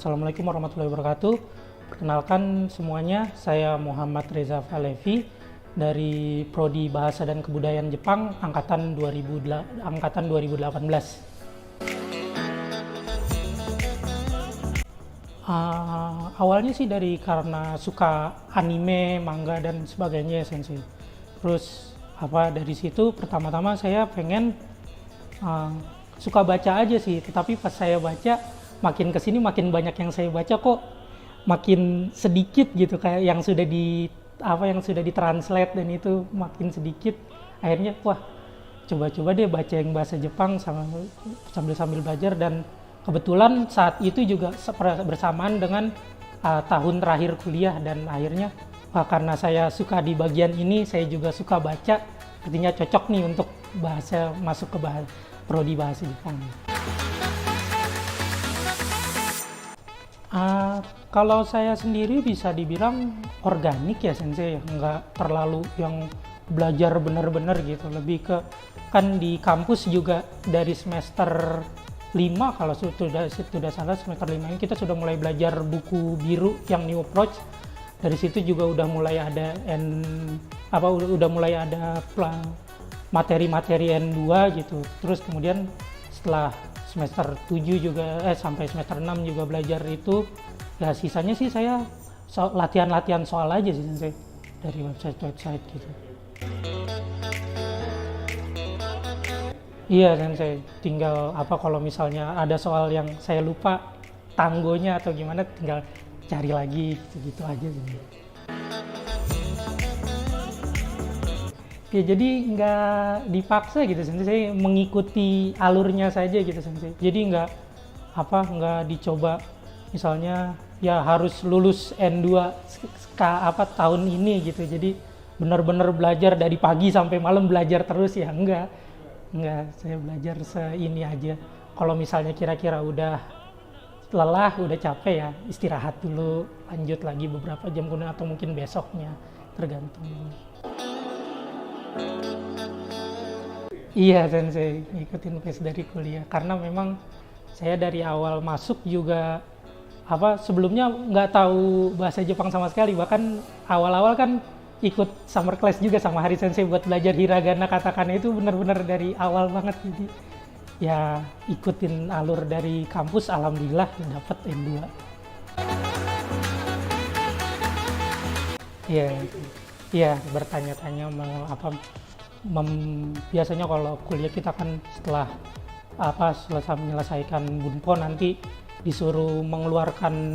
Assalamualaikum warahmatullahi wabarakatuh. Perkenalkan semuanya, saya Muhammad Reza Falevi dari Prodi Bahasa dan Kebudayaan Jepang angkatan 2018. Awalnya sih karena suka anime, manga dan sebagainya ya Sensei. Terus dari situ pertama-tama saya pengen suka baca aja sih, tetapi pas saya baca makin kesini makin banyak yang saya baca kok makin sedikit gitu, kayak yang sudah ditranslate dan itu makin sedikit. Akhirnya coba-coba deh baca yang bahasa Jepang sambil belajar, dan kebetulan saat itu juga bersamaan dengan tahun terakhir kuliah, dan akhirnya karena saya suka di bagian ini, saya juga suka baca, artinya cocok nih untuk masuk ke prodi bahasa Jepang. Kalau saya sendiri bisa dibilang organik ya Sensei, nggak terlalu yang belajar benar-benar gitu, lebih ke kan di kampus juga dari semester 5 kalau sudah salah, semester 5 ini kita sudah mulai belajar buku biru yang new approach. Dari situ juga udah mulai ada materi-materi N2 gitu. Terus kemudian setelah semester 7 juga sampai semester 6 juga belajar itu, ya sisanya sih saya latihan soal aja sih Sensei, dari website gitu. Iya Sensei, tinggal kalau misalnya ada soal yang saya lupa tanggonya atau gimana, tinggal cari lagi gitu aja sih. Ya jadi nggak dipaksa gitu Sensei, saya mengikuti alurnya saja gitu Sensei. Jadi nggak dicoba misalnya ya harus lulus N2 tahun ini gitu. Jadi benar-benar belajar dari pagi sampai malam belajar terus, ya enggak, saya belajar seini aja. Kalau misalnya kira-kira udah lelah, udah capek, ya istirahat dulu, lanjut lagi beberapa jam kemudian atau mungkin besoknya, tergantung. Iya Sensei, ngikutin pace dari kuliah, karena memang saya dari awal masuk juga sebelumnya nggak tahu bahasa Jepang sama sekali, bahkan awal-awal kan ikut summer class juga sama Hari Sensei buat belajar hiragana, katakana itu benar-benar dari awal banget. Jadi ya ikutin alur dari kampus, alhamdulillah dapat N2. Iya, bertanya-tanya biasanya kalau kuliah kita kan setelah selesai menyelesaikan bunpo nanti disuruh mengeluarkan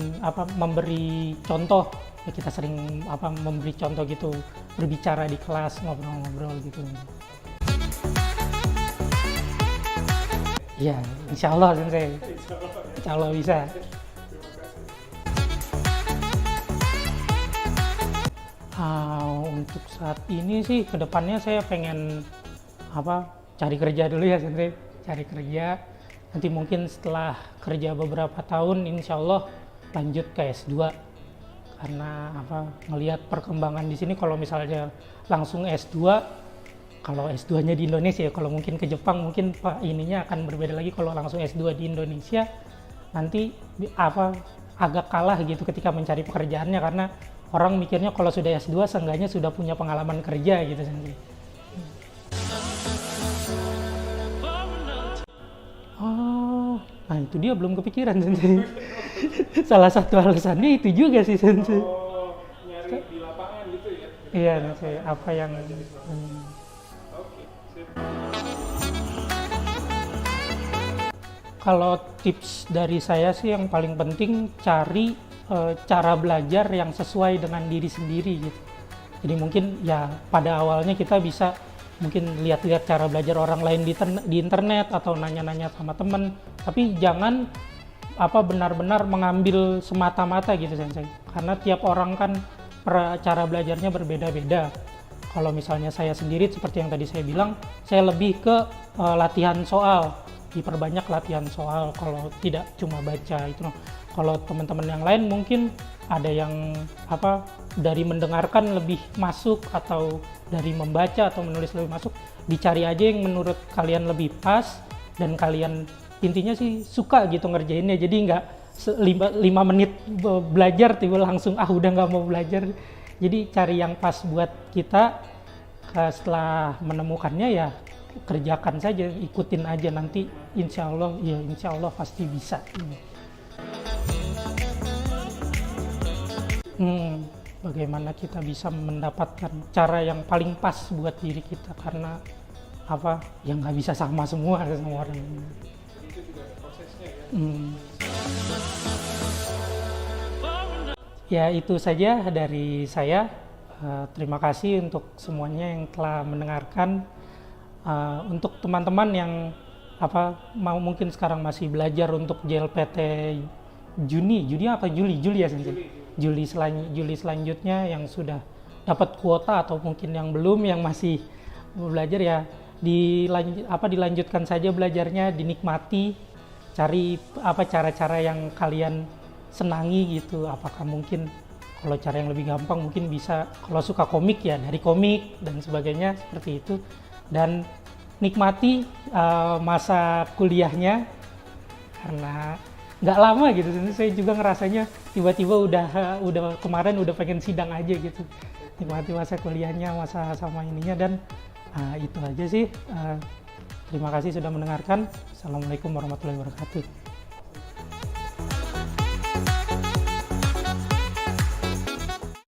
memberi contoh, ya kita sering memberi contoh gitu, berbicara di kelas, ngobrol-ngobrol gitu. Iya, insya Allah Sensei, insya Allah bisa. Untuk saat ini sih kedepannya saya pengen cari kerja dulu ya Sensei, cari kerja. Nanti mungkin setelah kerja beberapa tahun insya Allah lanjut ke S2, karena ngelihat perkembangan di sini. Kalau misalnya langsung S2, kalau S2-nya di Indonesia ya, kalau mungkin ke Jepang mungkin ininya akan berbeda lagi. Kalau langsung S2 di Indonesia nanti agak kalah gitu ketika mencari pekerjaannya, karena orang mikirnya kalau sudah S2 seenggaknya sudah punya pengalaman kerja gitu Sensei. Nah itu dia belum kepikiran Sensei. Salah satu alasannya itu juga sih Sensei. Nyari di lapangan gitu ya? Iya Sensei, apa yang Oke, sip. Kalau tips dari saya sih yang paling penting cari cara belajar yang sesuai dengan diri sendiri gitu. Jadi mungkin ya pada awalnya kita bisa mungkin lihat-lihat cara belajar orang lain di internet atau nanya-nanya sama teman, tapi jangan benar-benar mengambil semata-mata gitu Sensei, karena tiap orang kan cara belajarnya berbeda-beda. Kalau misalnya saya sendiri seperti yang tadi saya bilang, saya lebih ke latihan soal, diperbanyak latihan soal, kalau tidak cuma baca itu. Kalau teman-teman yang lain mungkin ada yang dari mendengarkan lebih masuk, atau dari membaca atau menulis lebih masuk, dicari aja yang menurut kalian lebih pas dan kalian intinya sih suka gitu ngerjainnya. Jadi lima menit belajar tiba langsung udah nggak mau belajar. Jadi cari yang pas buat kita, setelah menemukannya ya kerjakan saja, ikutin aja, nanti insya Allah pasti bisa. Bagaimana kita bisa mendapatkan cara yang paling pas buat diri kita, karena apa yang nggak bisa sama semua orang. Itu juga prosesnya ya. Ya itu saja dari saya. Terima kasih untuk semuanya yang telah mendengarkan. Untuk teman-teman yang mungkin sekarang masih belajar untuk JLPT Juli ya Sensei? Juli selanjutnya, yang sudah dapat kuota atau mungkin yang belum, yang masih belajar ya dilanjutkan saja belajarnya, dinikmati, cari cara-cara yang kalian senangi gitu. Apakah mungkin kalau cara yang lebih gampang mungkin bisa, kalau suka komik ya dari komik dan sebagainya seperti itu, dan nikmati masa kuliahnya karena nggak lama gitu. Saya juga ngerasanya tiba-tiba udah kemarin udah pengen sidang aja gitu. Nikmati masa kuliahnya, masa sama ininya, dan itu aja sih. Terima kasih sudah mendengarkan. Assalamualaikum warahmatullahi wabarakatuh.